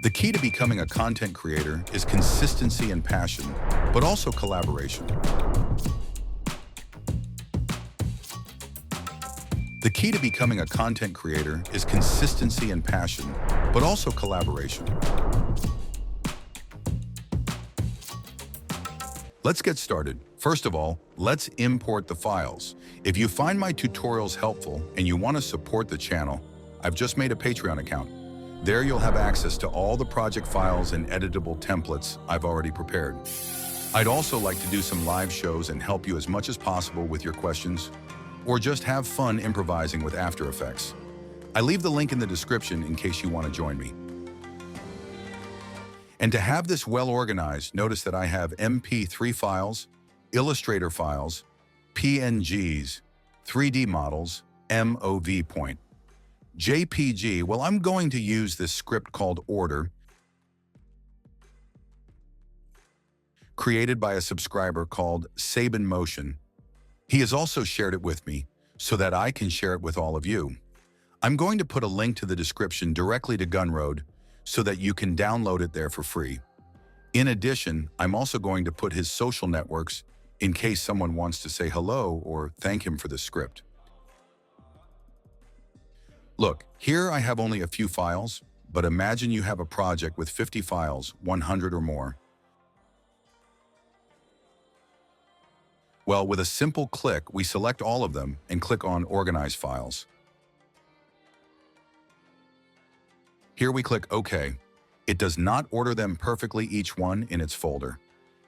The key to becoming a content creator is consistency and passion, but also collaboration. The key to becoming a content creator is consistency and passion, but also collaboration. Let's get started. First of all, let's import the files. If you find my tutorials helpful and you want to support the channel, I've just made a Patreon account. There you'll have access to all the project files and editable templates I've already prepared. I'd also like to do some live shows and help you as much as possible with your questions, or just have fun improvising with After Effects. I leave the link in the description in case you want to join me. And to have this well organized, notice that I have MP3 files, Illustrator files, PNGs, 3D models, MOV point. JPG, well, I'm going to use this script called Order, created by a subscriber called Sabin Motion. He has also shared it with me so that I can share it with all of you. I'm going to put a link to the description directly to Gunroad so that you can download it there for free. In addition, I'm also going to put his social networks in case someone wants to say hello or thank him for the script. Look, here I have only a few files, but imagine you have a project with 50 files, 100 or more. Well, with a simple click, we select all of them and click on Organize Files. Here we click OK. It does not order them perfectly, each one in its folder.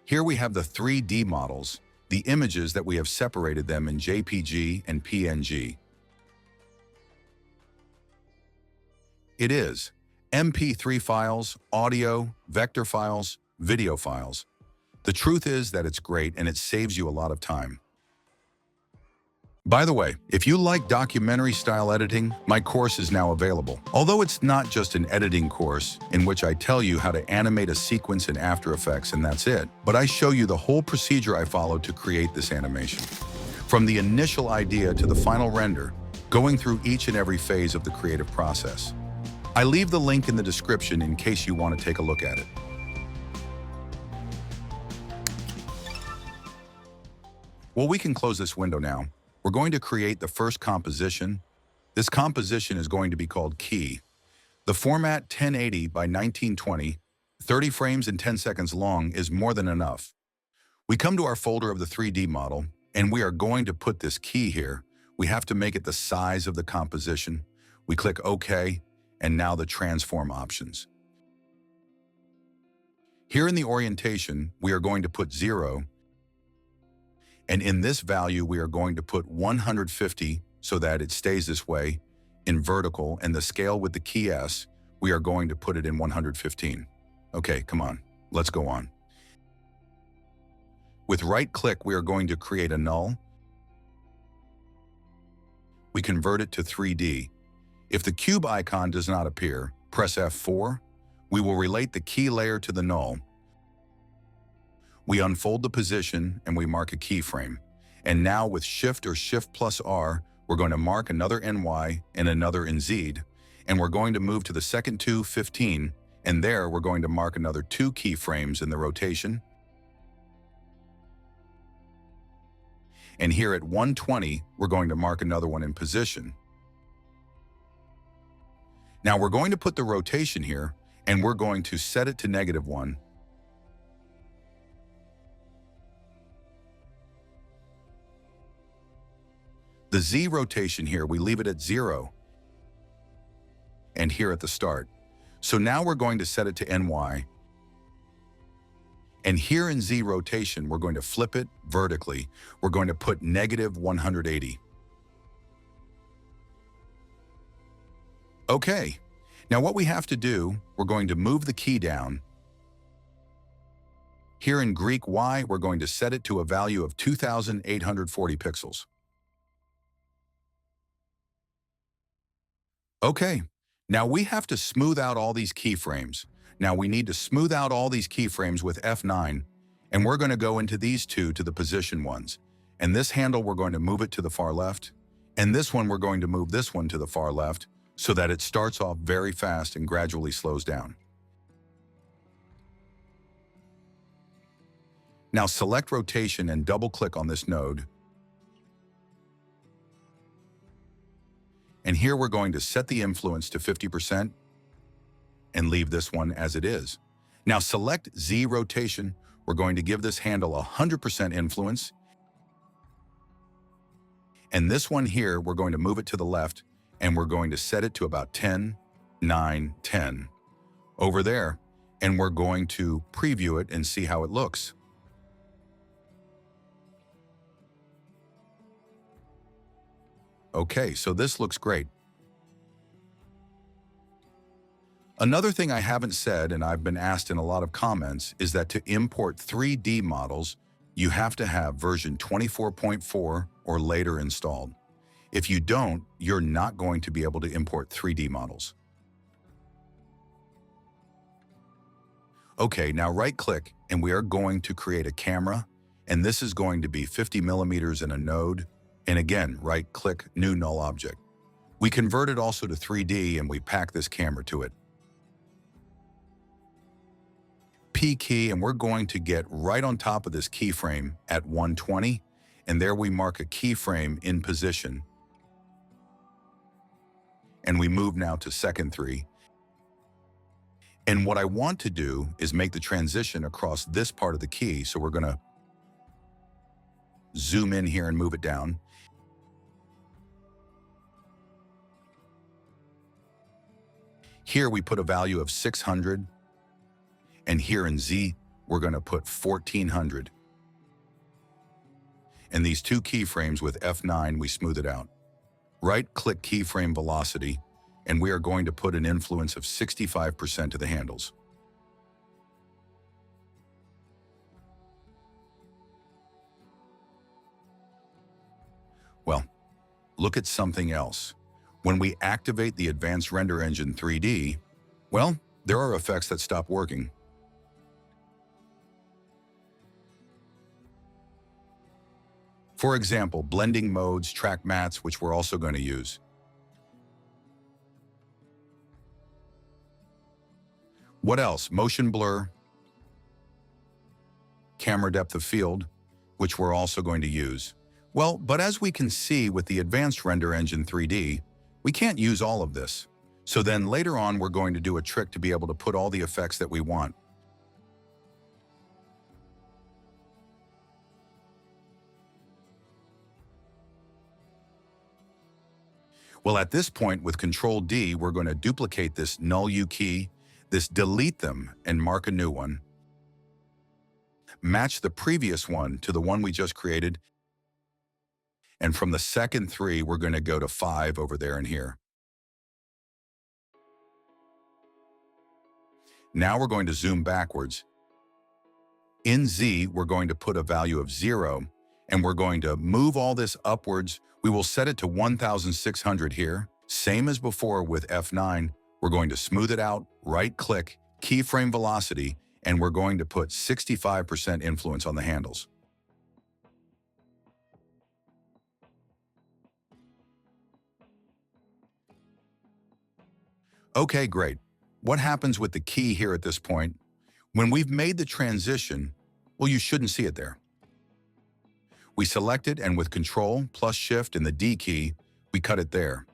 Here we have the 3D models, the images that we have separated them in JPG and PNG. It is MP3 files, audio, vector files, video files. The truth is that it's great and it saves you a lot of time. By the way, if you like documentary-style editing, my course is now available. Although it's not just an editing course in which I tell you how to animate a sequence in After Effects and that's it, but I show you the whole procedure I followed to create this animation. From the initial idea to the final render, going through each and every phase of the creative process. I leave the link in the description in case you want to take a look at it. Well, we can close this window now. We're going to create the first composition. This composition is going to be called Key. The format 1080 by 1920, 30 frames and 10 seconds long is more than enough. We come to our folder of the 3D model, and we are going to put this key here. We have to make it the size of the composition. We click OK, and now the transform options. Here in the orientation, we are going to put 0, and in this value, we are going to put 150 so that it stays this way in vertical, and the scale with the key S, we are going to put it in 115. Okay, come on, let's go on. With right click, we are going to create a null. We convert it to 3D. If the cube icon does not appear, press F4. We will relate the key layer to the null. We unfold the position and we mark a keyframe. And now with Shift or Shift plus R, we're going to mark another NY and another in Z, and we're going to move to the second 215, and there we're going to mark another 2 keyframes in the rotation. And here at 120, we're going to mark another one in position. Now we're going to put the rotation here, and we're going to set it to -1. The Z rotation here, we leave it at 0. And here at the start. So now we're going to set it to NY. And here in Z rotation, we're going to flip it vertically. We're going to put -180. Okay, now what we have to do, we're going to move the key down. Here in Greek Y, we're going to set it to a value of 2840 pixels. Okay, now we have to smooth out all these keyframes. Now we need to smooth out all these keyframes with F9, and we're going to go into these two to the position ones. And this handle, we're going to move it to the far left. And this one, we're going to move this one to the far left so that it starts off very fast and gradually slows down. Now select rotation and double-click on this node. And here we're going to set the influence to 50% and leave this one as it is. Now select Z rotation. We're going to give this handle 100% influence. And this one here, we're going to move it to the left and we're going to set it to about 10, 9, 10 over there. And we're going to preview it and see how it looks. Okay, so this looks great. Another thing I haven't said, and I've been asked in a lot of comments, is that to import 3D models, you have to have version 24.4 or later installed. If you don't, you're not going to be able to import 3D models. Okay, now right-click, and we are going to create a camera, and this is going to be 50 millimeters in a node. And again, right-click, New Null Object. We convert it also to 3D, and we pack this camera to it. P key, and we're going to get right on top of this keyframe at 120, and there we mark a keyframe in position. And we move now to second 3. And what I want to do is make the transition across this part of the key, so we're going to zoom in here and move it down. Here we put a value of 600, and here in Z, we're going to put 1400. And these two keyframes with F9, we smooth it out. Right-click keyframe velocity, and we are going to put an influence of 65% to the handles. Well, look at something else. When we activate the Advanced Render Engine 3D, well, there are effects that stop working. For example, blending modes, track mats, which we're also going to use. What else? Motion blur, camera depth of field, which we're also going to use. Well, but as we can see with the Advanced Render Engine 3D, we can't use all of this. So then later on, we're going to do a trick to be able to put all the effects that we want. Well, at this point, with Control D, we're going to duplicate this null U key, this delete them, and mark a new one. Match the previous one to the one we just created. And from the second 3, we're going to go to 5 over there and here. Now we're going to zoom backwards. In Z, we're going to put a value of 0, and we're going to move all this upwards. We will set it to 1600 here. Same as before with F9, we're going to smooth it out, right-click, keyframe velocity, and we're going to put 65% influence on the handles. Okay, great. What happens with the key here at this point? When we've made the transition, well, you shouldn't see it there. We select it, and with Control plus Shift and the D key, we cut it there.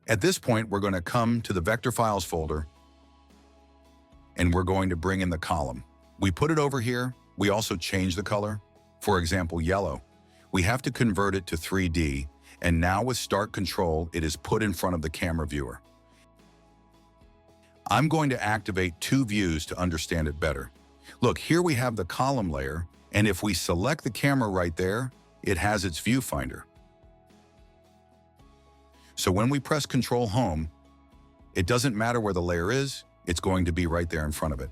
At this point, we're going to come to the Vector Files folder, and we're going to bring in the column. We put it over here. We also change the color. For example, yellow. We have to convert it to 3D, and now with Start Control, it is put in front of the camera viewer. I'm going to activate 2 views to understand it better. Look, here we have the column layer, and if we select the camera right there, it has its viewfinder. So when we press Control Home, it doesn't matter where the layer is, it's going to be right there in front of it.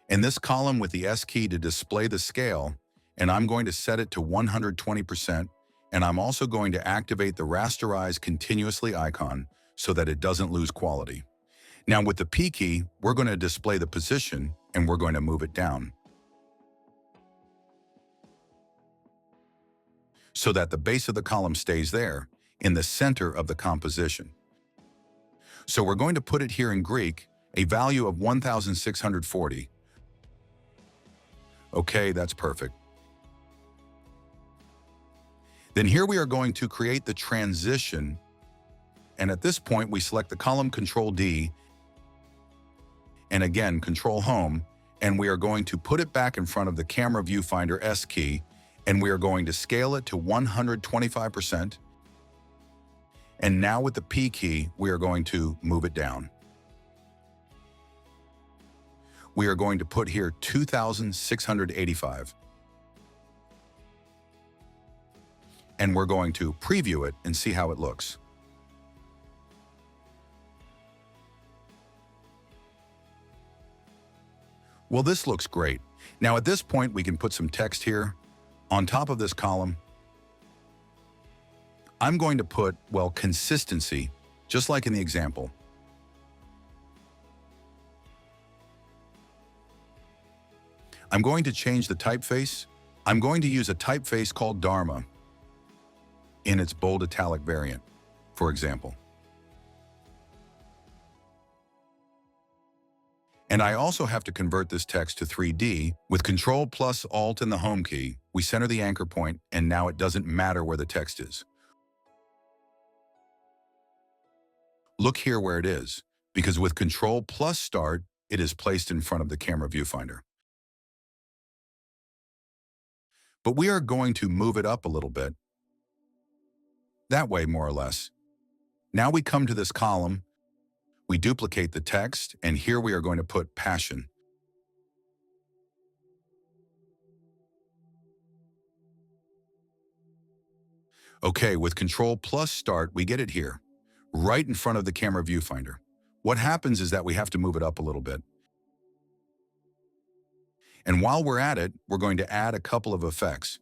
In this column with the S key to display the scale, and I'm going to set it to 120%, and I'm also going to activate the Rasterize Continuously icon so that it doesn't lose quality. Now with the P key, we're going to display the position, and we're going to move it down. so that the base of the column stays there, in the center of the composition. So we're going to put it here in Greek, a value of 1640. Okay, that's perfect. Then here we are going to create the transition, and at this point we select the column Control D, and again Control Home, and we are going to put it back in front of the camera viewfinder S key, and we are going to scale it to 125%. And now with the P key, we are going to move it down. We are going to put here 2685. And we're going to preview it and see how it looks. Well, this looks great. Now at this point, we can put some text here on top of this column. I'm going to put, well, consistency, just like in the example. I'm going to change the typeface. I'm going to use a typeface called Dharma in its bold italic variant, for example. And I also have to convert this text to 3D. With Control plus Alt and the Home key, we center the anchor point, and now it doesn't matter where the text is. Look here where it is, because with Control plus Start, it is placed in front of the camera viewfinder. But we are going to move it up a little bit. That way, more or less. Now we come to this column, we duplicate the text, and here we are going to put passion. Okay, with Control plus Start, we get it here, right in front of the camera viewfinder. What happens is that we have to move it up a little bit. And while we're at it, we're going to add a couple of effects.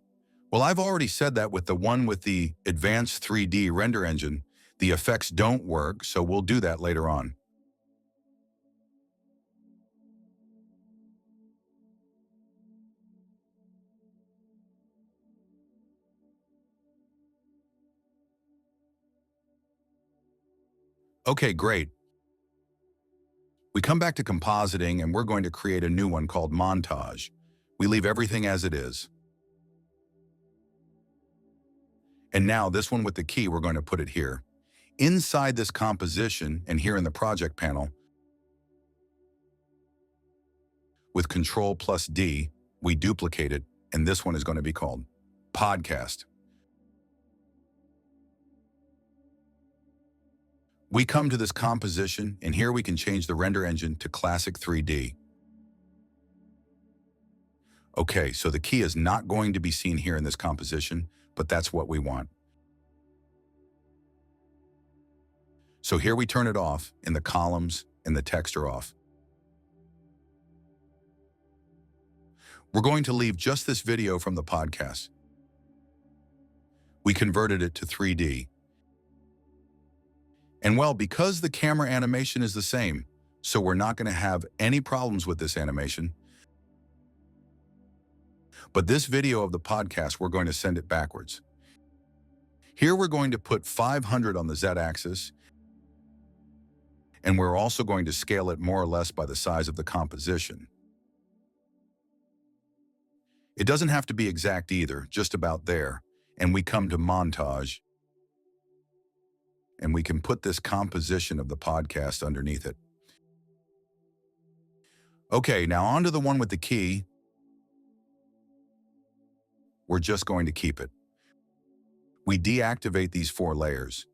Well, I've already said that with the one with the advanced 3D render engine, the effects don't work, so we'll do that later on. Okay, great. We come back to compositing, and we're going to create a new one called montage. We leave everything as it is. And now this one with the key, we're going to put it here. Inside this composition, and here in the project panel, with Control plus D, we duplicate it, and this one is going to be called podcast. We come to this composition, and here we can change the render engine to Classic 3D. Okay, so the key is not going to be seen here in this composition, but that's what we want. So here we turn it off, and the columns and the text are off. We're going to leave just this video from the podcast. We converted it to 3D. And well, because the camera animation is the same, so we're not going to have any problems with this animation. But this video of the podcast, we're going to send it backwards. Here we're going to put 500 on the Z-axis, and we're also going to scale it more or less by the size of the composition. It doesn't have to be exact either, just about there. And we come to montage, and we can put this composition of the podcast underneath it. Okay, now onto the one with the key. We're just going to keep it. We deactivate these 4 layers,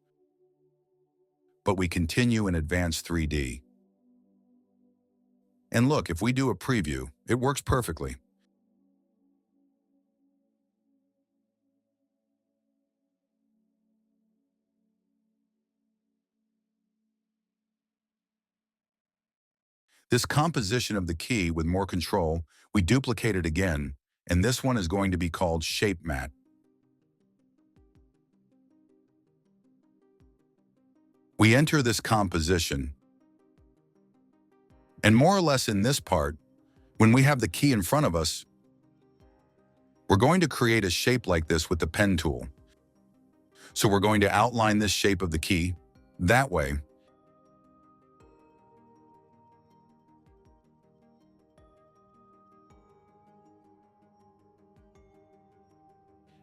but we continue in advanced 3D. And look, if we do a preview, it works perfectly. This composition of the key with more control, we duplicate it again, and this one is going to be called Shape Matte. We enter this composition, and more or less in this part, when we have the key in front of us, We're going to create a shape like this with the pen tool. So we're going to outline this shape of the key that way.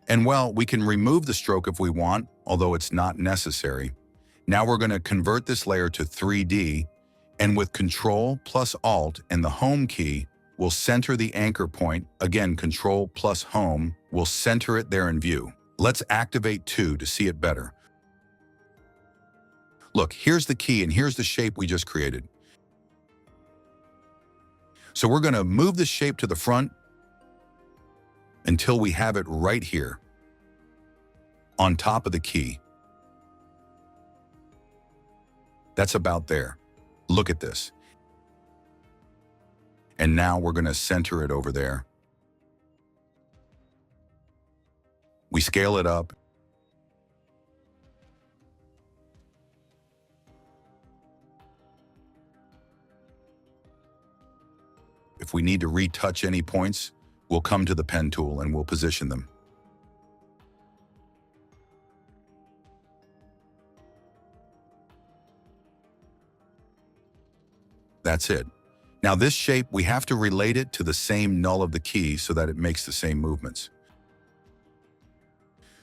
And well, we can remove the stroke if we want, although it's not necessary. Now we're going to convert this layer to 3D, and with Control plus Alt and the Home key, we'll center the anchor point. Again, Control plus Home will center it there in view. Let's activate 2 to see it better. Look, here's the key and here's the shape we just created. So we're going to move the shape to the front until we have it right here on top of the key. That's about there. Look at this. And now we're going to center it over there. We scale it up. If we need to retouch any points, we'll come to the pen tool and we'll position them. That's it. Now this shape, we have to relate it to the same null of the key so that it makes the same movements.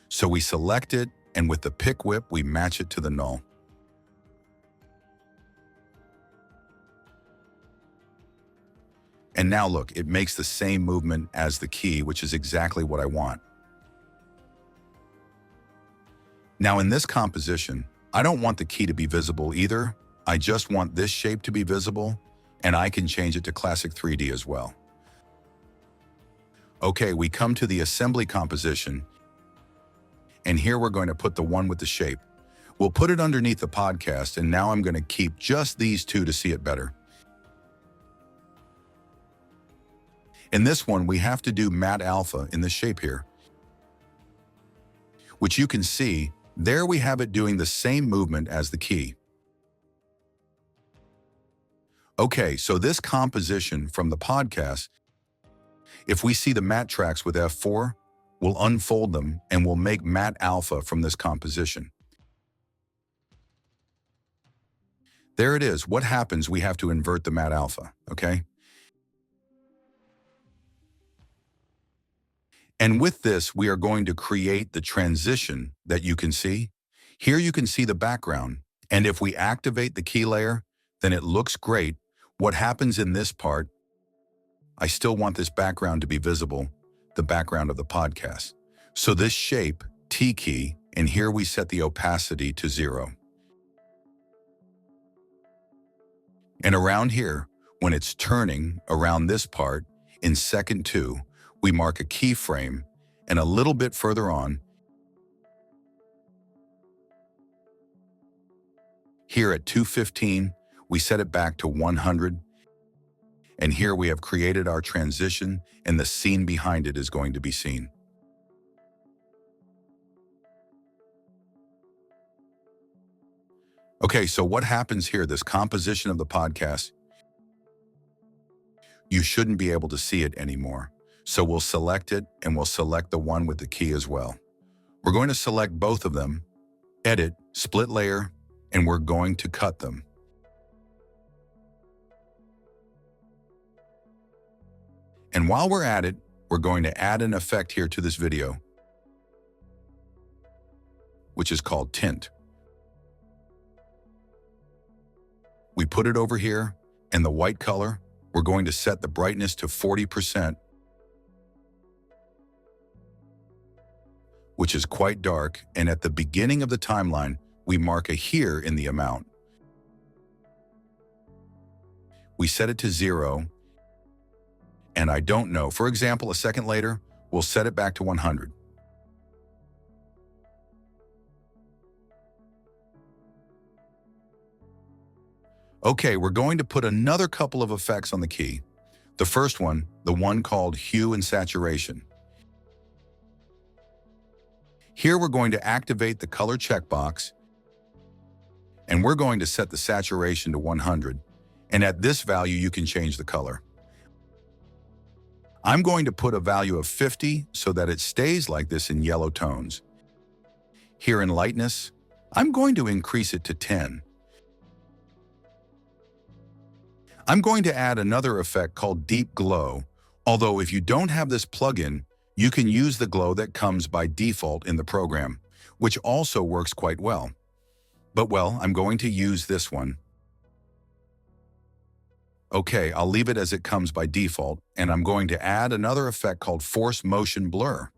So we select it, and with the pick whip, we match it to the null. And now look, it makes the same movement as the key, which is exactly what I want. Now in this composition, I don't want the key to be visible either. I just want this shape to be visible, and I can change it to Classic 3D as well. Okay, we come to the assembly composition, and here we're going to put the one with the shape. We'll put it underneath the podcast, and now I'm going to keep just these two to see it better. In this one, we have to do matte alpha in the shape here, which you can see, there we have it doing the same movement as the key. Okay, so this composition from the podcast, if we see the matte tracks with F4, we'll unfold them and we'll make matte alpha from this composition. There it is. What happens? We have to invert the matte alpha, okay? And with this, we are going to create the transition that you can see. Here you can see the background, and if we activate the key layer, then it looks great. What happens in this part, I still want this background to be visible, the background of the podcast. So this shape, T key, and here we set the opacity to 0. And around here, when it's turning around this part, in second 2, we mark a keyframe, and a little bit further on, here at 2:15, we set it back to 100, and here we have created our transition, and the scene behind it is going to be seen. Okay, so what happens here, this composition of the podcast, you shouldn't be able to see it anymore. So we'll select it, and we'll select the one with the key as well. We're going to select both of them, edit, split layer, and we're going to cut them. And while we're at it, we're going to add an effect here to this video, which is called tint. We put it over here, and the white color, we're going to set the brightness to 40%, which is quite dark, and at the beginning of the timeline, we mark a here in the amount. We set it to 0, and I don't know. For example, a second later, we'll set it back to 100. Okay, we're going to put another couple of effects on the key. The first one, the one called hue and saturation. Here we're going to activate the color checkbox, and we're going to set the saturation to 100, and at this value you can change the color. I'm going to put a value of 50 so that it stays like this in yellow tones. Here in lightness, I'm going to increase it to 10. I'm going to add another effect called Deep Glow, although if you don't have this plugin, you can use the glow that comes by default in the program, which also works quite well. But well, I'm going to use this one. Okay, I'll leave it as it comes by default, and I'm going to add another effect called Force Motion Blur.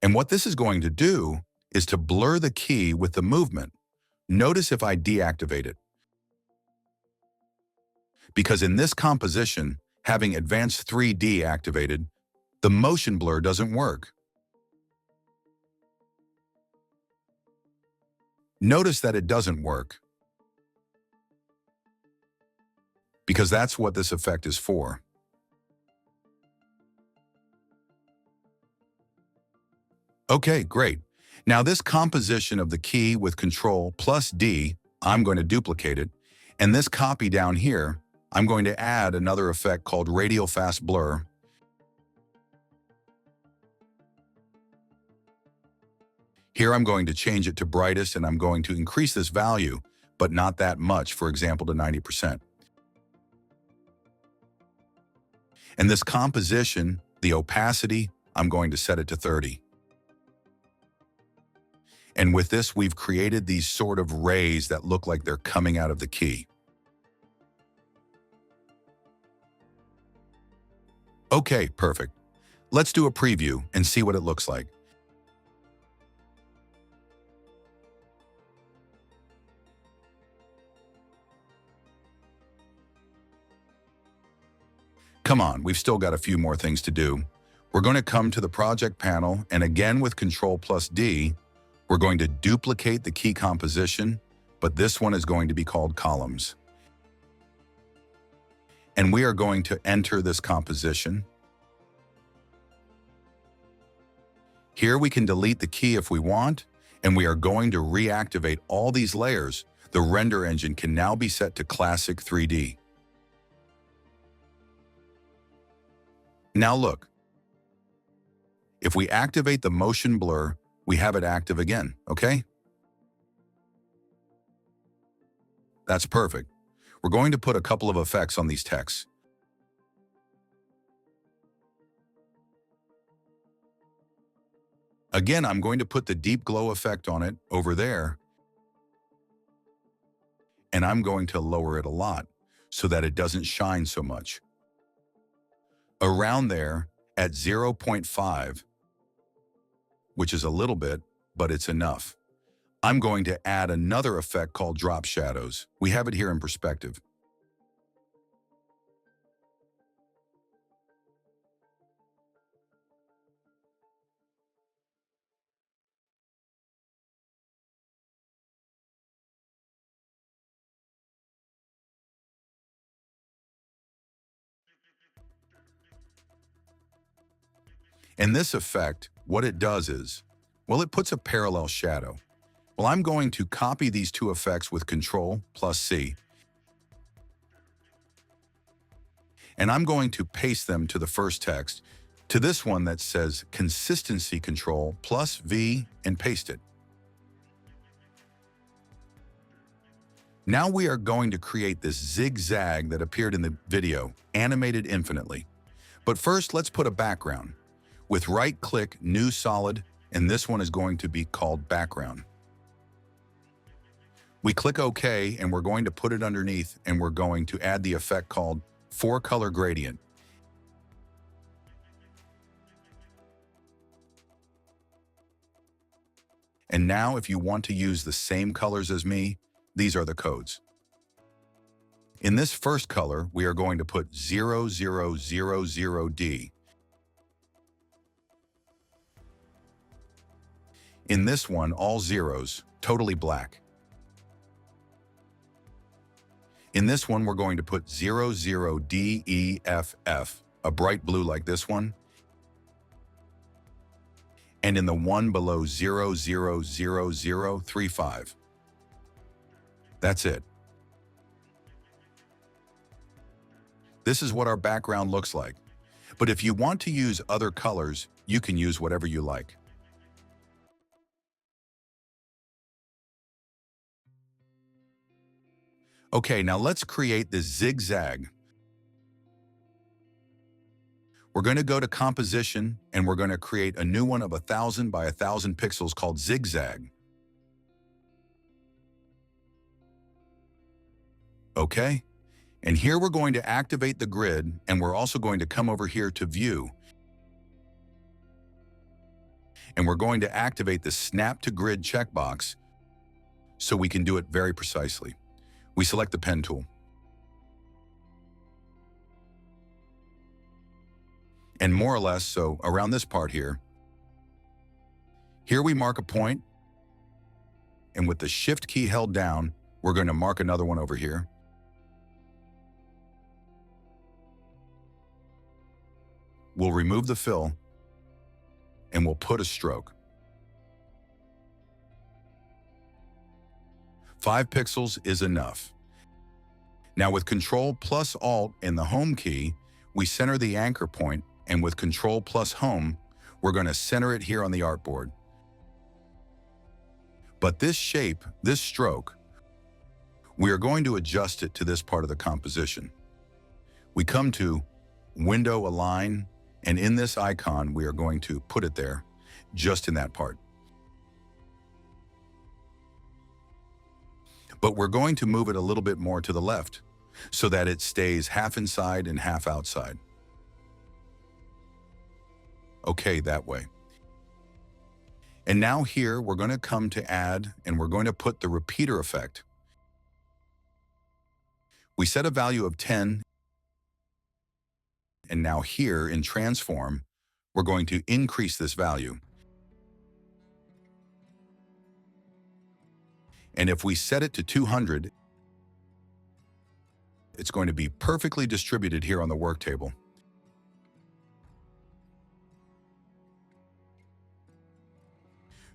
And what this is going to do is to blur the key with the movement. Notice if I deactivate it. Because in this composition, having Advanced 3D activated, the motion blur doesn't work. Notice that it doesn't work, because that's what this effect is for. Okay, great. Now this composition of the key with Control plus D, I'm going to duplicate it, and this copy down here, I'm going to add another effect called Radial Fast Blur. Here I'm going to change it to brightest, and I'm going to increase this value, but not that much, for example, to 90%. And this composition, the opacity, I'm going to set it to 30. And with this, we've created these sort of rays that look like they're coming out of the key. Okay, perfect. Let's do a preview and see what it looks like. Come on, we've still got a few more things to do. We're going to come to the project panel, and again with Control plus D, we're going to duplicate the key composition, but this one is going to be called Columns. And we are going to enter this composition. Here we can delete the key if we want, and we are going to reactivate all these layers. The render engine can now be set to Classic 3D. Now look, if we activate the motion blur, we have it active again, okay? That's perfect. We're going to put a couple of effects on these texts. Again, I'm going to put the deep glow effect on it over there, and I'm going to lower it a lot so that it doesn't shine so much. Around there at 0.5, which is a little bit, but it's enough. I'm going to add another effect called Drop Shadows. We have it here in perspective. And this effect, what it does is, well, it puts a parallel shadow. Well, I'm going to copy these two effects with Control plus C. And I'm going to paste them to the first text, to this one that says Consistency Control plus V, and paste it. Now we are going to create this zigzag that appeared in the video, animated infinitely. But first, let's put a background. With right-click, New Solid, and this one is going to be called Background. We click OK, and we're going to put it underneath, and we're going to add the effect called 4-Color Gradient. And now, if you want to use the same colors as me, these are the codes. In this first color, we are going to put 0000D. In this one, all zeros, totally black. In this one, we're going to put 00DEFF, a bright blue like this one. And in the one below 000035. That's it. This is what our background looks like. But if you want to use other colors, you can use whatever you like. Okay, now let's create this zigzag. We're going to go to Composition, and we're going to create a new one of 1000 by 1000 pixels called Zigzag. Okay? And here we're going to activate the grid, and we're also going to come over here to View. And we're going to activate the Snap to Grid checkbox so we can do it very precisely. We select the pen tool. And more or less, so around this part here, we mark a point, and with the Shift key held down, we're going to mark another one over here. We'll remove the fill, and we'll put a stroke. 5 pixels is enough. Now with Control plus Alt and the Home key, we center the anchor point, and with Control plus Home, we're going to center it here on the artboard. But this shape, this stroke, we are going to adjust it to this part of the composition. We come to Window Align, and in this icon, we are going to put it there, just in that part. But we're going to move it a little bit more to the left, so that it stays half inside and half outside. Okay, that way. And now here, we're going to come to Add, and we're going to put the repeater effect. We set a value of 10, and now here in Transform, we're going to increase this value. And if we set it to 200, it's going to be perfectly distributed here on the work table.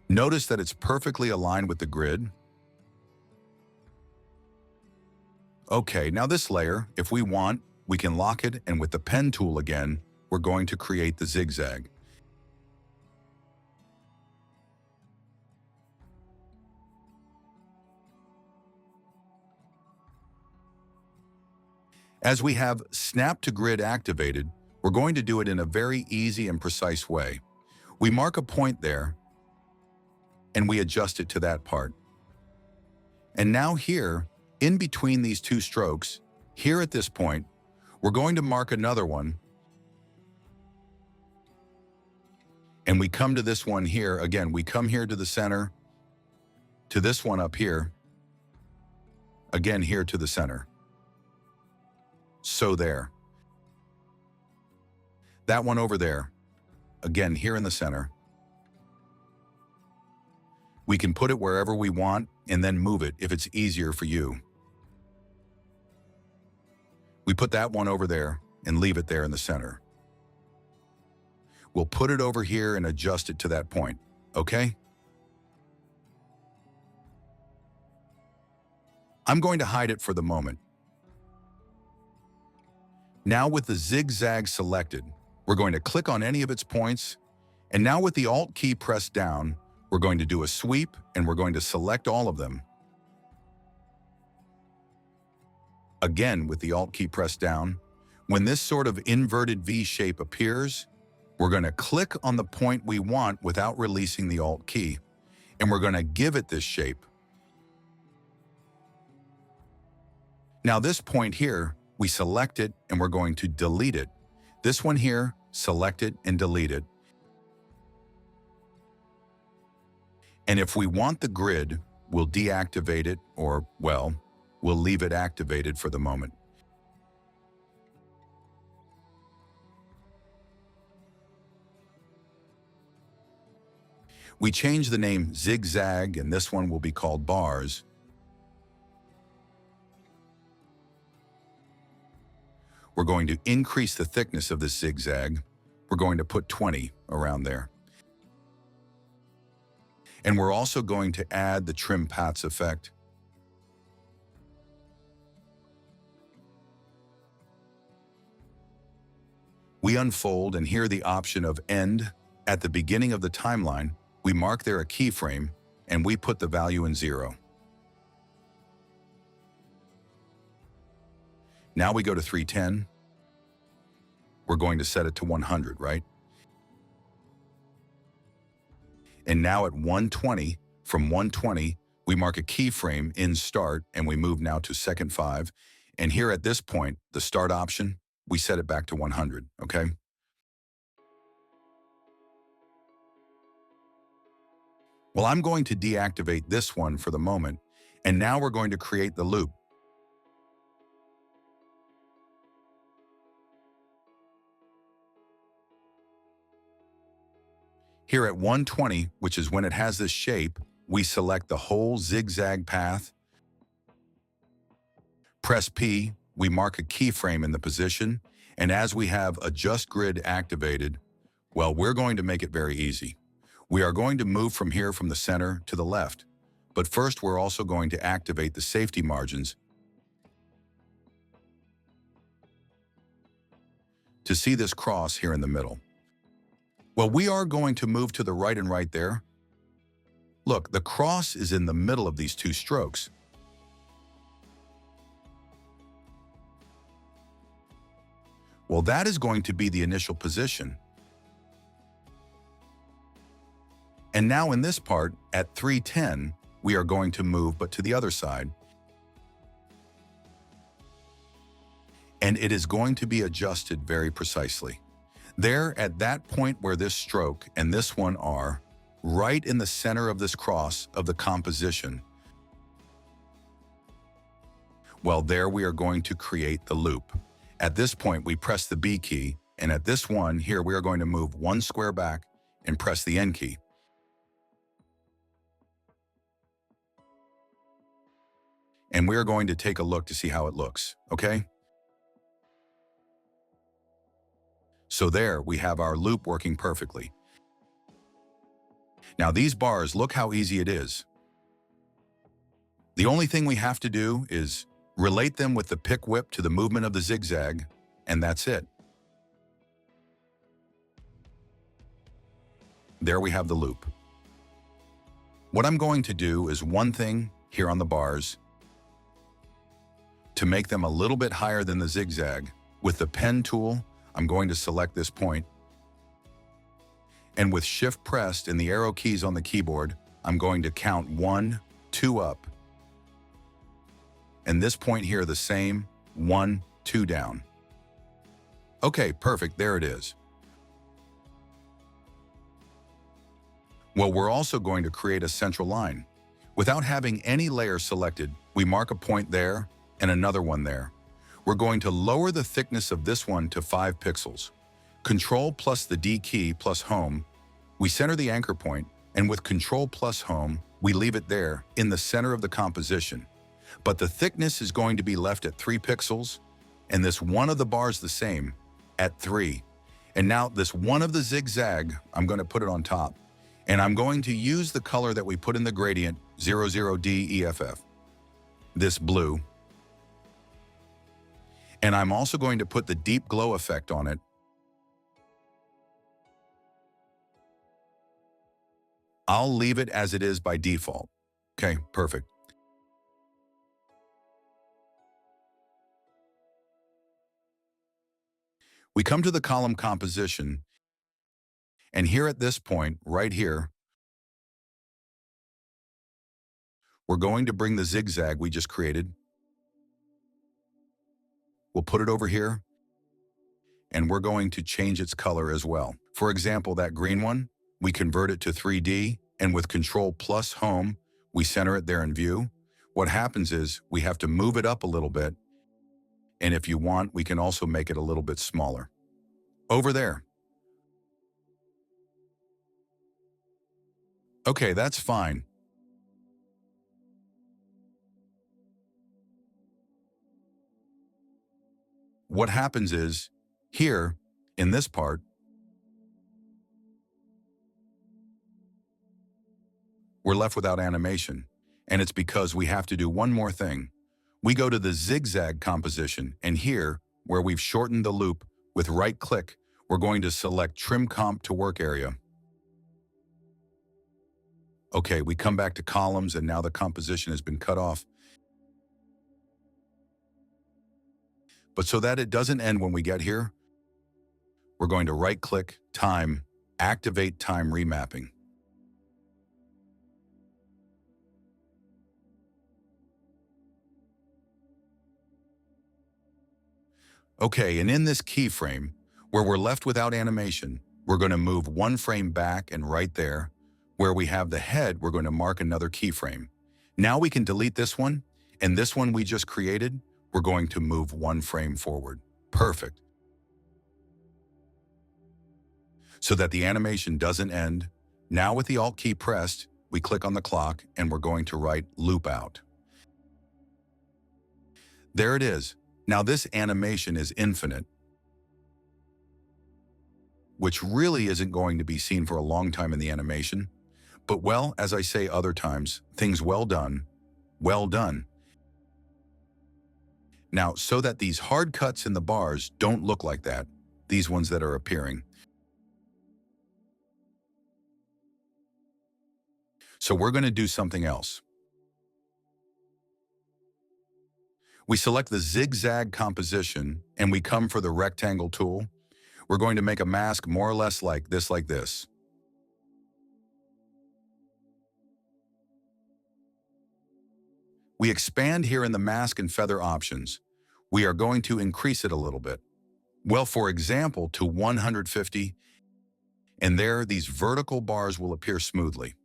Notice that it's perfectly aligned with the grid. Okay, now this layer, if we want, we can lock it, and with the pen tool again, we're going to create the zigzag. As we have Snap to Grid activated, we're going to do it in a very easy and precise way. We mark a point there, and we adjust it to that part. And now here, in between these two strokes, here at this point, we're going to mark another one, and we come to this one here. Again, we come here to the center, to this one up here, again here to the center. So there. That one over there, again here in the center. We can put it wherever we want and then move it if it's easier for you. We put that one over there and leave it there in the center. We'll put it over here and adjust it to that point, okay? I'm going to hide it for the moment. Now with the zigzag selected, we're going to click on any of its points, and now with the Alt key pressed down, we're going to do a sweep, and we're going to select all of them. Again, with the Alt key pressed down, when this sort of inverted V shape appears, we're going to click on the point we want without releasing the Alt key, and we're going to give it this shape. Now this point here, we select it, and we're going to delete it. This one here, select it and delete it. And if we want the grid, we'll deactivate it, or, well, we'll leave it activated for the moment. We change the name Zigzag, and this one will be called Bars. We're going to increase the thickness of this zigzag. We're going to put 20 around there. And we're also going to add the Trim Paths effect. We unfold and hear the option of end. At the beginning of the timeline, we mark there a keyframe and we put the value in 0. Now we go to 310. We're going to set it to 100, right? And now at 120, from 120, we mark a keyframe in start and we move now to second 5. And here at this point, the start option, we set it back to 100, okay? Well, I'm going to deactivate this one for the moment, and now we're going to create the loop. Here at 120, which is when it has this shape, we select the whole zigzag path. Press P, we mark a keyframe in the position, and as we have Adjust Grid activated, well, we're going to make it very easy. We are going to move from here from the center to the left, but first we're also going to activate the safety margins to see this cross here in the middle. Well, we are going to move to the right and right there. Look, the cross is in the middle of these two strokes. Well, that is going to be the initial position. And now in this part, at 310, we are going to move but to the other side. And it is going to be adjusted very precisely. There, at that point where this stroke and this one are, right in the center of this cross of the composition, well, there we are going to create the loop. At this point, we press the B key, and at this one here, we are going to move one square back and press the N key. And we are going to take a look to see how it looks, okay? So there, we have our loop working perfectly. Now these bars, look how easy it is. The only thing we have to do is relate them with the pick whip to the movement of the zigzag, and that's it. There we have the loop. What I'm going to do is one thing here on the bars to make them a little bit higher than the zigzag. With the pen tool, I'm going to select this point, and with Shift pressed and the arrow keys on the keyboard, I'm going to count 1, 2 up. And this point here, the same, 1, 2 down. Okay, perfect, there it is. Well, we're also going to create a central line. Without having any layer selected, we mark a point there and another one there. We're going to lower the thickness of this one to 5 pixels. Control plus the D key plus Home, we center the anchor point, and with Control plus Home, we leave it there in the center of the composition. But the thickness is going to be left at 3 pixels, and this one of the bars the same, at 3. And now this one of the zigzag, I'm going to put it on top, and I'm going to use the color that we put in the gradient, 00DEFF, this blue. And I'm also going to put the deep glow effect on it. I'll leave it as it is by default. Okay, perfect. We come to the column composition, and here at this point, right here, we're going to bring the zigzag we just created. We'll put it over here, and we're going to change its color as well. For example, that green one, we convert it to 3D, and with Control plus Home, we center it there in view. What happens is we have to move it up a little bit, and if you want, we can also make it a little bit smaller. Over there. Okay, that's fine. What happens is, here, in this part, we're left without animation, and it's because we have to do one more thing. We go to the zigzag composition, and here, where we've shortened the loop, with right-click, We're going to select Trim Comp to Work Area. Okay, we come back to columns and now the composition has been cut off. But so that it doesn't end when we get here, we're going to right-click, Time, activate Time Remapping. Okay, and in this keyframe, where we're left without animation, we're going to move one frame back, and right there, where we have the head, we're going to mark another keyframe. Now we can delete this one, and this one we just created, we're going to move one frame forward. Perfect. So that the animation doesn't end, now with the Alt key pressed, we click on the clock and we're going to write Loop Out. There it is. Now this animation is infinite, which really isn't going to be seen for a long time in the animation. But well, as I say other times, things well done, well done. Now, so that these hard cuts in the bars don't look like that, these ones that are appearing. So we're going to do something else. We select the zigzag composition and we come for the rectangle tool. We're going to make a mask more or less like this. We expand here in the mask and feather options. We are going to increase it a little bit. Well, for example, to 150, and there these vertical bars will appear smoothly.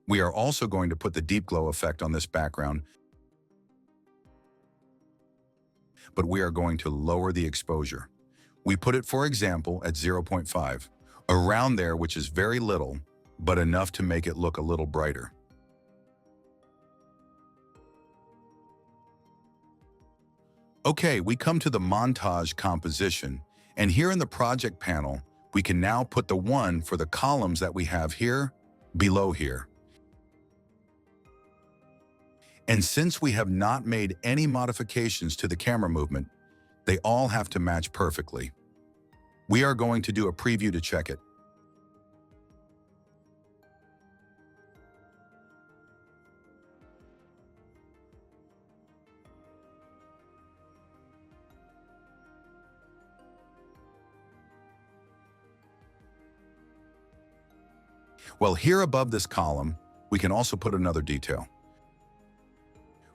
We are also going to put the deep glow effect on this background, but we are going to lower the exposure. We put it, for example, at 0.5, around there, which is very little, but enough to make it look a little brighter. Okay, we come to the montage composition, and here in the project panel, we can now put the one for the columns that we have here, below here. And since we have not made any modifications to the camera movement, they all have to match perfectly. We are going to do a preview to check it. Well, here above this column, we can also put another detail.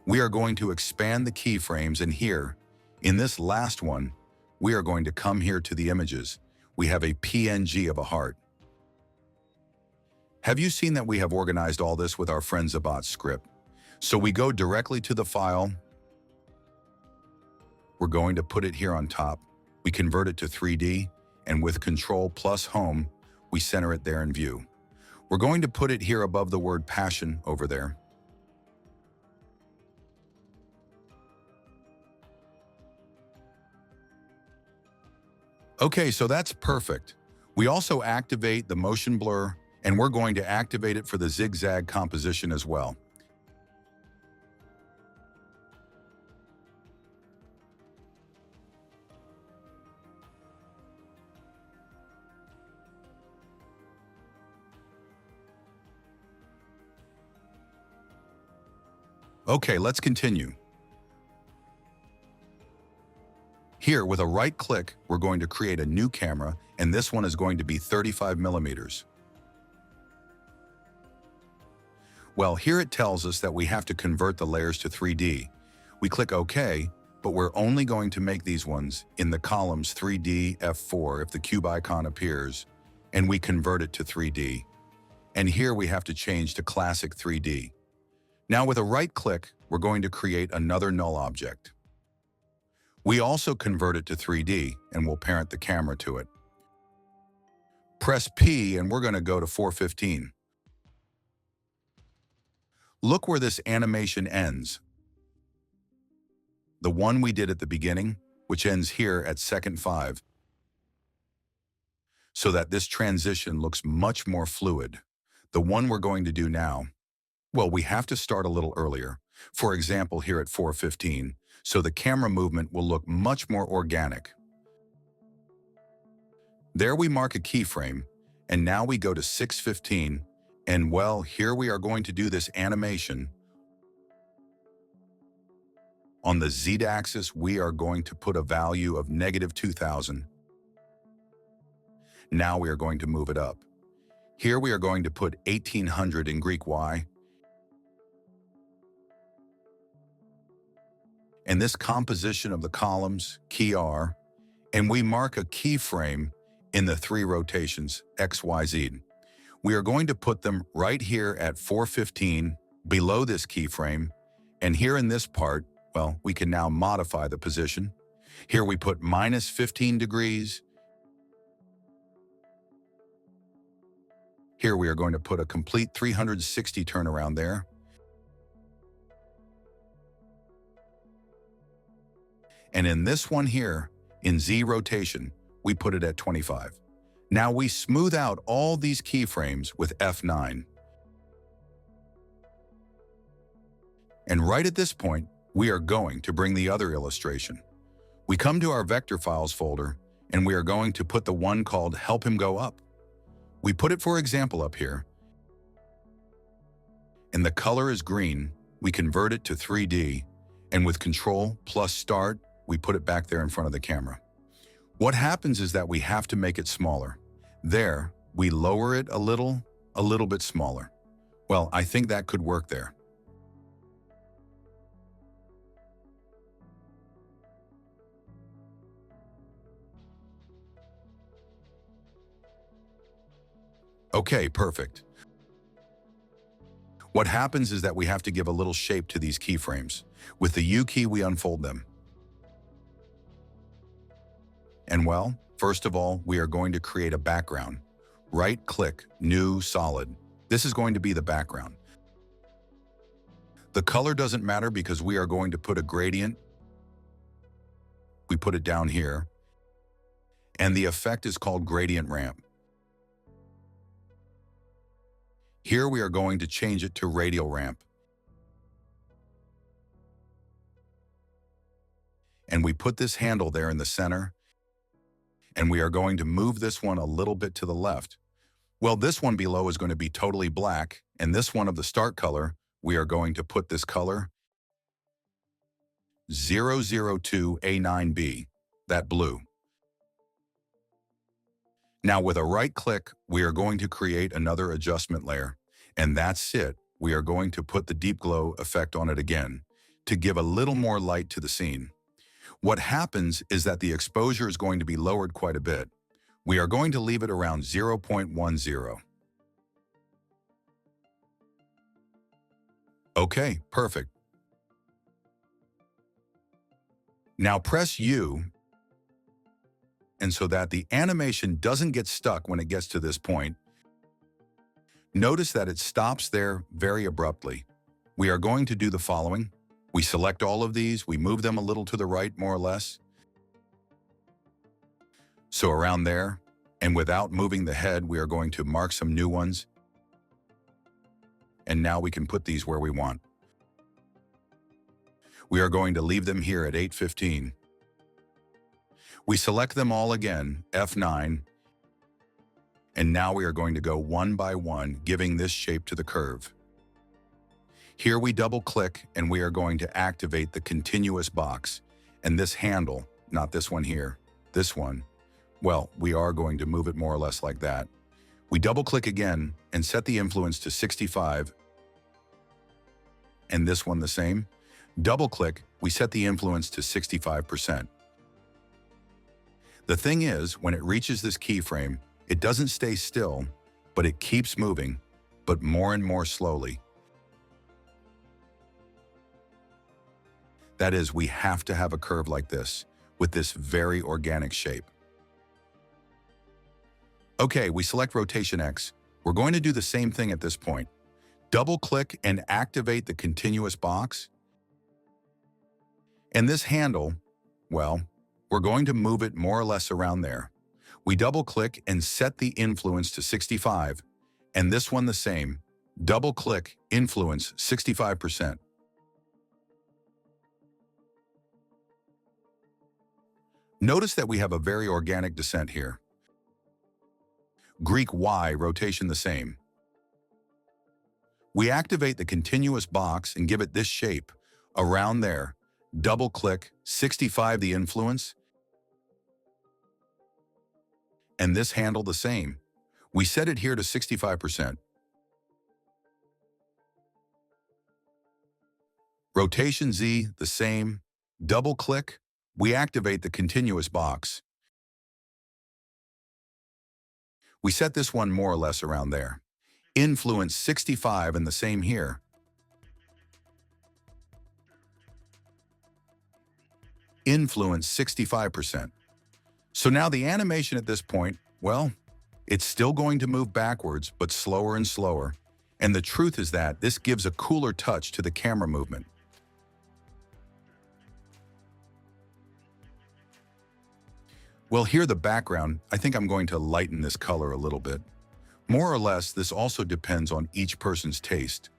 We are going to expand the keyframes, and here, in this last one, we are going to come here to the images. We have a PNG of a heart. Have you seen that we have organized all this with our friend Zabat's script? So we go directly to the file. We're going to put it here on top. We convert it to 3D, and with Control plus Home, we center it there in view. We're going to put it here above the word passion over there. Okay, so that's perfect. We also activate the motion blur, and we're going to activate it for the zigzag composition as well. Okay, let's continue. Here, with a right click, we're going to create a new camera, and this one is going to be 35 millimeters. Well, here it tells us that we have to convert the layers to 3D. We click OK, but we're only going to make these ones in the columns 3D, F4 if the cube icon appears, and we convert it to 3D. And here we have to change to Classic 3D. Now with a right click, we're going to create another null object. We also convert it to 3D, and we'll parent the camera to it. Press P, and we're going to go to 415. Look where this animation ends. the one we did at the beginning, which ends here at second 5, so that this transition looks much more fluid. The one we're going to do now, well, we have to start a little earlier. For example, here at 4:15, so the camera movement will look much more organic. There we mark a keyframe, and now we go to 6:15, and well, here we are going to do this animation. On the Z-axis, we are going to put a value of -2000. Now we are going to move it up. Here we are going to put 1800 in Greek Y. And this composition of the columns, key R, and we mark a keyframe in the 3 rotations, X, Y, Z. We are going to put them right here at 4:15 below this keyframe, and here in this part, well, we can now modify the position. Here we put -15 degrees. Here we are going to put a complete 360 turnaround there. And in this one here, in Z rotation, we put it at 25. Now we smooth out all these keyframes with F9. And right at this point, we are going to bring the other illustration. We come to our vector files folder, and we are going to put the one called Help Him Go Up. We put it, for example, up here, and the color is green. We convert it to 3D, and with Control plus Start, we put it back there in front of the camera. What happens is that we have to make it smaller. There, we lower it a little bit smaller. Well, I think that could work there. Okay, perfect. What happens is that we have to give a little shape to these keyframes. With the U key, we unfold them. And well, first of all, we are going to create a background. Right-click, New, Solid. This is going to be the background. The color doesn't matter because we are going to put a gradient. We put it down here. And the effect is called Gradient Ramp. Here we are going to change it to Radial Ramp. And we put this handle there in the center. And we are going to move this one a little bit to the left. Well, this one below is going to be totally black, and this one of the start color, we are going to put this color 002A9B, that blue. Now with a right click, we are going to create another adjustment layer, and that's it. We are going to put the deep glow effect on it again to give a little more light to the scene. What happens is that the exposure is going to be lowered quite a bit. We are going to leave it around 0.10. Okay, perfect. Now press U, and so that the animation doesn't get stuck when it gets to this point, notice that it stops there very abruptly. We are going to do the following. We select all of these, we move them a little to the right, more or less. So around there, and without moving the head, we are going to mark some new ones. And now we can put these where we want. We are going to leave them here at 8:15. We select them all again, F9, and now we are going to go one by one, giving this shape to the curve. Here we double-click, and we are going to activate the continuous box, and this handle, not this one here, this one, well, we are going to move it more or less like that. We double-click again and set the influence to 65, and this one the same. Double-click, we set the influence to 65%. The thing is, when it reaches this keyframe, it doesn't stay still, but it keeps moving, but more and more slowly. That is, we have to have a curve like this, with this very organic shape. Okay, we select Rotation X. We're going to do the same thing at this point. Double-click and activate the continuous box. And this handle, well, we're going to move it more or less around there. We double-click and set the influence to 65, and this one the same. Double-click, influence 65%. Notice that we have a very organic descent here. Greek Y, rotation the same. We activate the continuous box and give it this shape, around there. Double-click, 65 the influence, and this handle the same. We set it here to 65%. Rotation Z, the same. Double-click, we activate the continuous box. We set this one more or less around there. Influence 65 and the same here. Influence 65%. So now the animation at this point, well, it's still going to move backwards, but slower and slower. And the truth is that this gives a cooler touch to the camera movement. Well, here the background, I think I'm going to lighten this color a little bit. More or less, this also depends on each person's taste.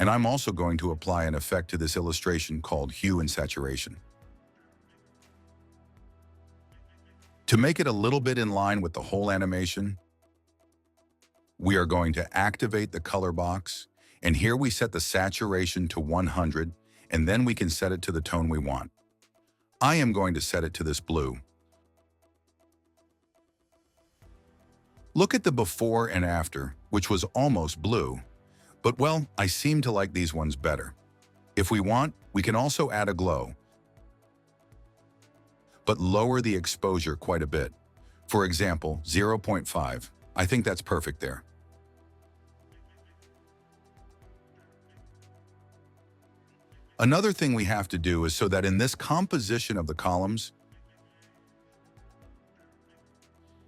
And I'm also going to apply an effect to this illustration called hue and saturation. To make it a little bit in line with the whole animation, we are going to activate the color box, and here we set the saturation to 100, and then we can set it to the tone we want. I am going to set it to this blue. Look at the before and after, which was almost blue. But well, I seem to like these ones better. If we want, we can also add a glow, but lower the exposure quite a bit. For example, 0.5. I think that's perfect there. Another thing we have to do is so that in this composition of the columns,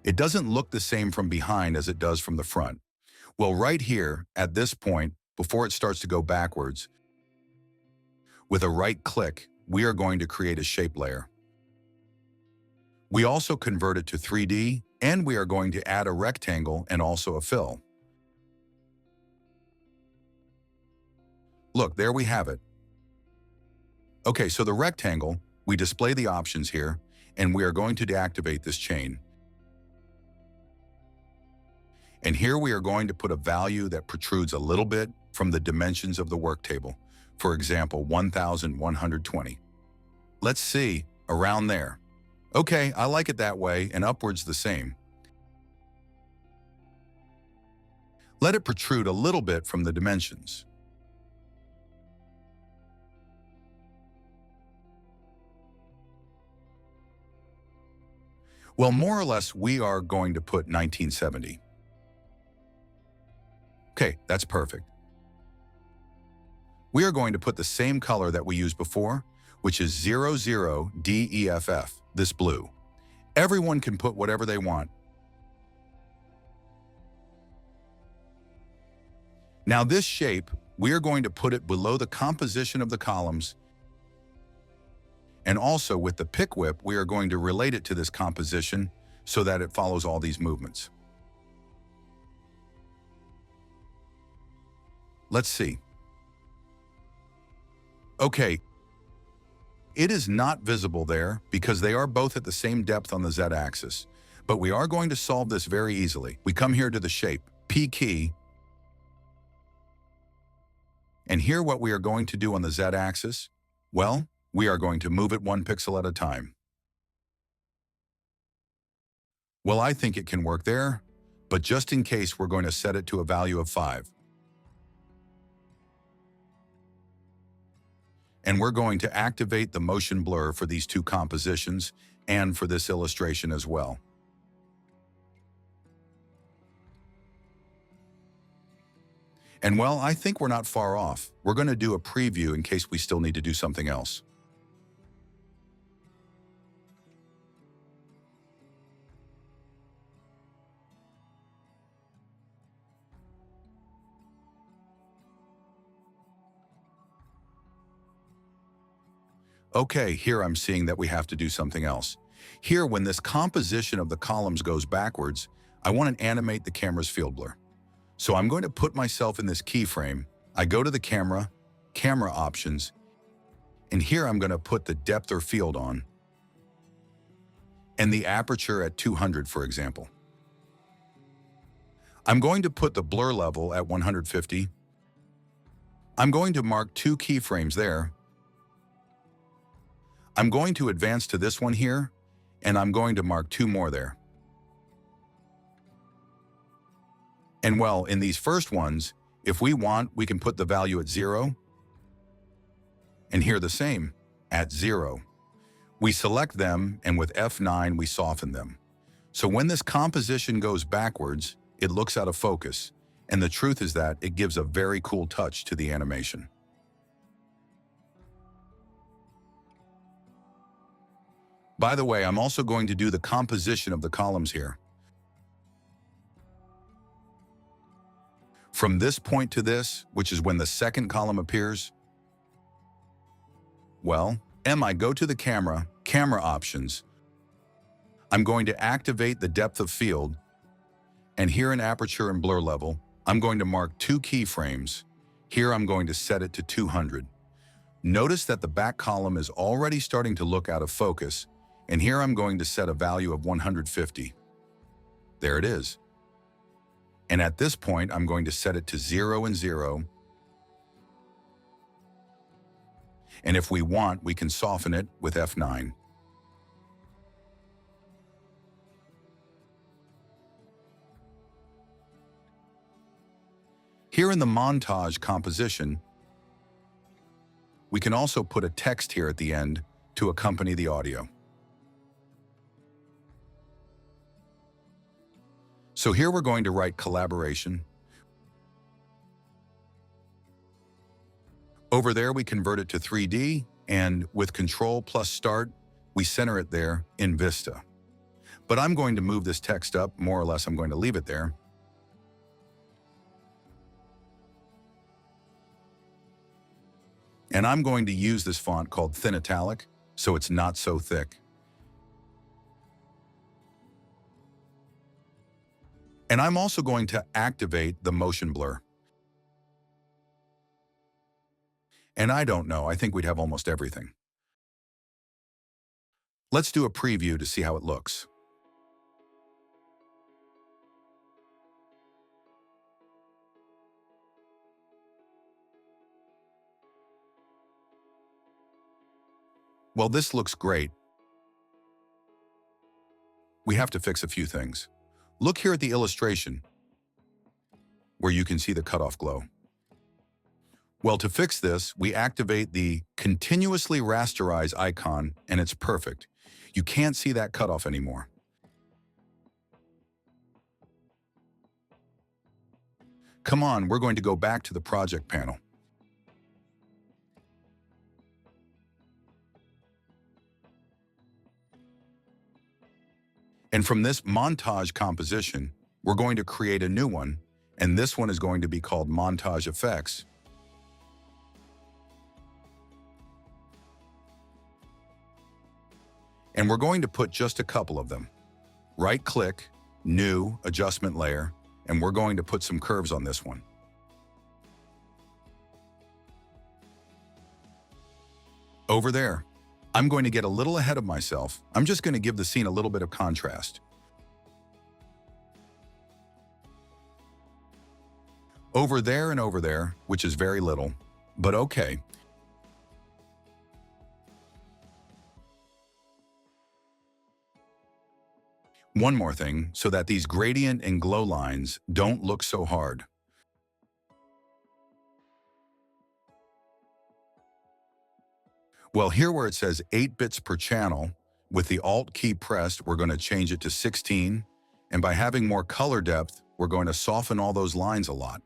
it doesn't look the same from behind as it does from the front. Well, right here, at this point, before it starts to go backwards, with a right click, we are going to create a shape layer. We also convert it to 3D, and we are going to add a rectangle and also a fill. Look, there we have it. Okay, so the rectangle, we display the options here, and we are going to deactivate this chain. And here we are going to put a value that protrudes a little bit from the dimensions of the work table. For example, 1,120. Let's see, around there. Okay, I like it that way, and upwards the same. Let it protrude a little bit from the dimensions. Well, more or less, we are going to put 1970. Okay, that's perfect. We are going to put the same color that we used before, which is 00DEFF, this blue. Everyone can put whatever they want. Now this shape, we are going to put it below the composition of the columns, and also with the pick whip, we are going to relate it to this composition so that it follows all these movements. Let's see. Okay, it is not visible there because they are both at the same depth on the Z-axis, but we are going to solve this very easily. We come here to the shape, P key, and here what we are going to do on the Z-axis, well, we are going to move it 1 pixel at a time. Well, I think it can work there, but just in case, we're going to set it to a value of 5. And we're going to activate the motion blur for these two compositions and for this illustration as well. And well, I think we're not far off. We're going to do a preview in case we still need to do something else. Okay, here I'm seeing that we have to do something else. Here, when this composition of the columns goes backwards, I want to animate the camera's field blur. So I'm going to put myself in this keyframe. I go to the camera, camera options, and here I'm going to put the depth or field on, and the aperture at 200, for example. I'm going to put the blur level at 150. I'm going to mark 2 keyframes there. I'm going to advance to this one here, and I'm going to mark 2 more there. And well, in these first ones, if we want, we can put the value at 0. And here the same, at 0. We select them, and with F9, we soften them. So when this composition goes backwards, it looks out of focus. And the truth is that it gives a very cool touch to the animation. By the way, I'm also going to do the composition of the columns here. From this point to this, which is when the second column appears, well, I go to the camera, camera options. I'm going to activate the depth of field, and here in aperture and blur level, I'm going to mark 2 keyframes. Here I'm going to set it to 200. Notice that the back column is already starting to look out of focus, and here I'm going to set a value of 150. There it is. And at this point, I'm going to set it to 0 and 0. And if we want, we can soften it with F9. Here in the montage composition, we can also put a text here at the end to accompany the audio. So here we're going to write collaboration. Over there, we convert it to 3D, and with Control plus Start, we center it there in Vista. But I'm going to move this text up, more or less I'm going to leave it there. And I'm going to use this font called Thin Italic, so it's not so thick. And I'm also going to activate the motion blur. And I don't know, I think we'd have almost everything. Let's do a preview to see how it looks. Well, this looks great. We have to fix a few things. Look here at the illustration, where you can see the cutoff glow. Well, to fix this, we activate the continuously rasterize icon, and it's perfect. You can't see that cutoff anymore. Come on, we're going to go back to the project panel. And from this montage composition, we're going to create a new one, and this one is going to be called Montage Effects. And we're going to put just a couple of them. Right-click, New, Adjustment Layer, and we're going to put some curves on this one. Over there. I'm going to get a little ahead of myself. I'm just going to give the scene a little bit of contrast. Over there and over there, which is very little, but okay. One more thing, so that these gradient and glow lines don't look so hard. Well, here where it says 8 bits per channel, with the Alt key pressed, we're going to change it to 16. And by having more color depth, we're going to soften all those lines a lot,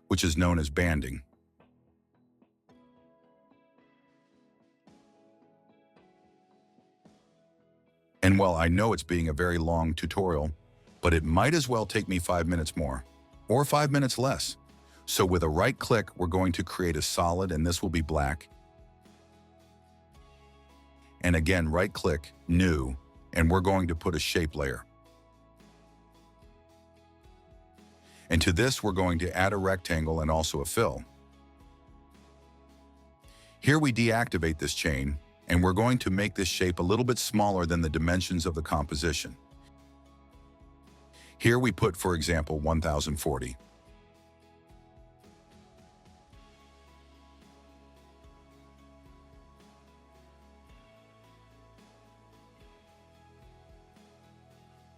which is known as banding. And well, I know it's being a very long tutorial, but it might as well take me 5 minutes more, or 5 minutes less. So with a right click, we're going to create a solid, and this will be black. and again right-click, New, and we're going to put a shape layer. And to this, we're going to add a rectangle and also a fill. Here we deactivate this chain, and we're going to make this shape a little bit smaller than the dimensions of the composition. Here we put, for example, 1040.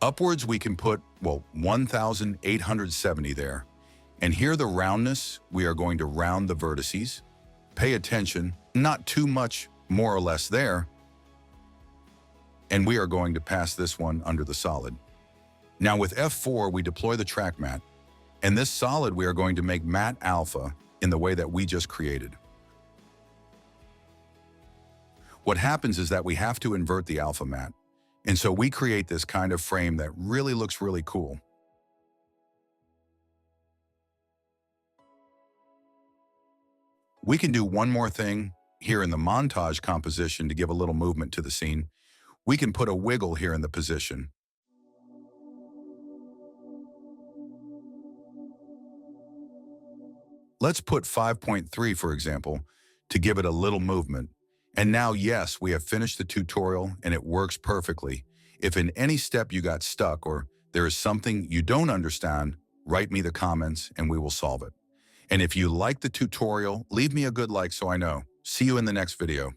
Upwards we can put, 1870 there. And here the roundness, we are going to round the vertices. Pay attention, not too much more or less there. And we are going to pass this one under the solid. Now with F4, we deploy the track matte. And this solid we are going to make matte alpha in the way that we just created. What happens is that we have to invert the alpha matte. And so we create this kind of frame that really looks really cool. We can do one more thing here in the montage composition to give a little movement to the scene. We can put a wiggle here in the position. Let's put 5.3, for example, to give it a little movement. And now, yes, we have finished the tutorial and it works perfectly. If in any step you got stuck or there is something you don't understand, write me the comments and we will solve it. And if you like the tutorial, leave me a good like so I know. See you in the next video.